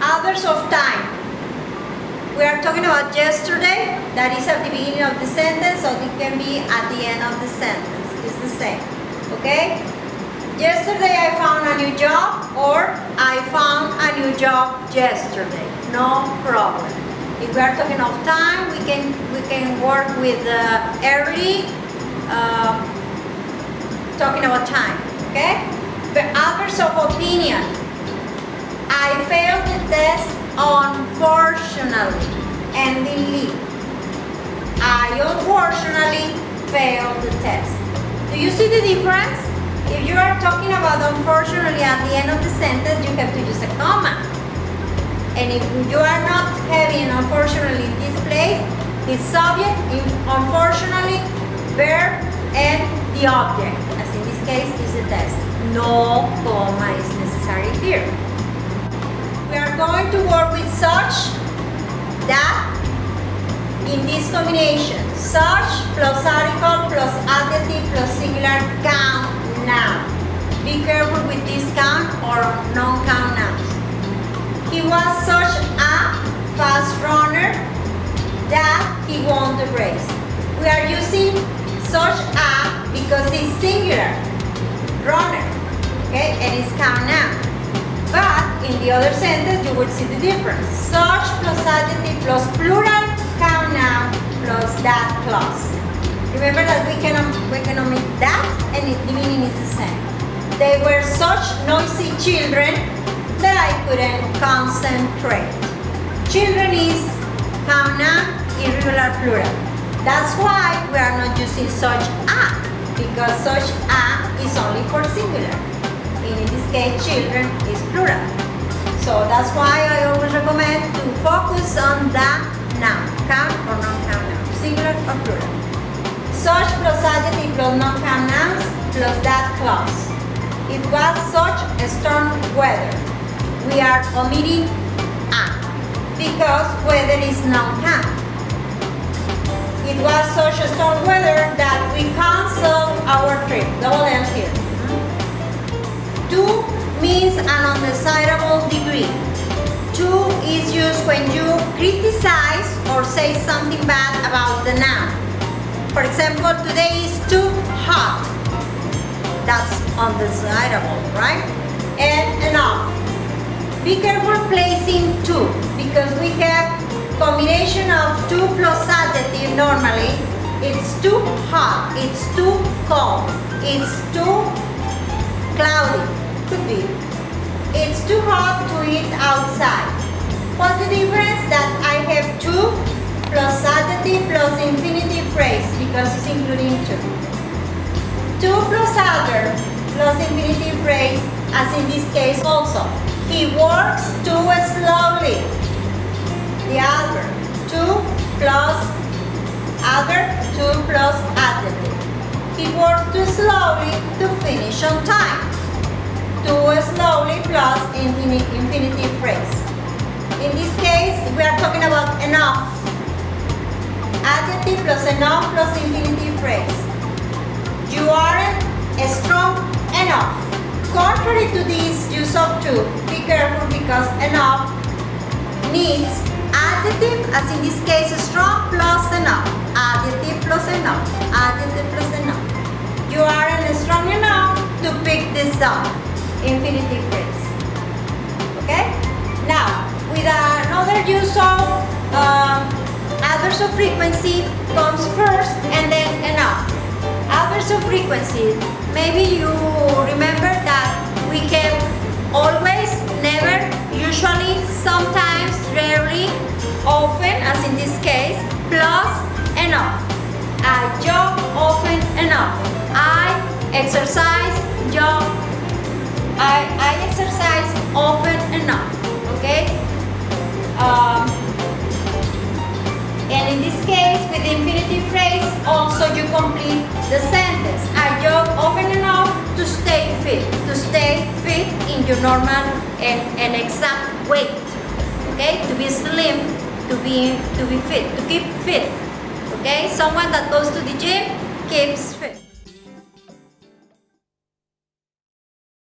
Others of time. We are talking about yesterday. That is at the beginning of the sentence, so it can be at the end of the sentence. It's the same. Okay? Yesterday I found a new job, or I found a new job yesterday. No problem. If we are talking of time, we can work with early, talking about time. Okay? The others of opinion. I failed the test unfortunately, endingly. I unfortunately failed the test. Do you see the difference? If you are talking about unfortunately at the end of the sentence, you have to use a comma. And if you are not having unfortunately in this place, the subject, unfortunately, verb, and the object, as in this case is the test. No comma is necessary here. We are going to work with such, that, in this combination. Such plus article plus adjective plus singular count noun. Be careful with this count or non-count nouns. He was such a fast runner that he won the race. We are using such a because it's singular, runner, okay, and it's count noun. But in the other sentence, you will see the difference. Such plus adjective plus plural count noun plus that clause. Remember that we can omit that, and the meaning is the same. They were such noisy children that I couldn't concentrate. Children is count noun, irregular plural. That's why we are not using such a, because such a is only for singular. In this case, children is plural. So that's why I always recommend to focus on the noun, count or non-count noun, singular or plural. Such plus adjective plus non-count nouns plus that clause. It was such a storm weather. We are omitting a because weather is non-count. It was such a storm weather that we canceled our trip. Double M here. To means an undesirable degree. To is used when you criticize or say something bad about the noun. For example, today is too hot. That's undesirable, right? And enough. Be careful placing to, because we have combination of to plus adjective normally. It's too hot, it's too cold, it's too cloudy. Could be. It's too hot to eat outside. What's the difference? That I have to plus adjective plus infinitive phrase because it's including to. To plus other plus infinitive phrase, as in this case also. He works too slowly. The adverb. To plus other, to plus adjective. He works too slowly to finish on time. Too slowly plus infinitive phrase. In this case, we are talking about enough. Adjective plus enough plus infinitive phrase. You aren't strong enough. Contrary to this use of to, be careful because enough needs adjective, as in this case strong plus enough. Adjective plus enough. Adjective plus enough. You aren't strong enough to pick this up. Infinitive phrase. Okay? Now, with another use of adverbs of frequency comes first and then enough. Adverbs of frequency. Maybe you remember that we can always, never, usually, sometimes, rarely, often, as in this case, plus enough. I jog often enough. I exercise, jog. I exercise often enough, okay? And in this case, with the infinitive phrase, also you complete the sentence. I jog often enough to stay fit in your normal and exact weight, okay? To be slim, to be fit, to keep fit, okay? Someone that goes to the gym keeps fit.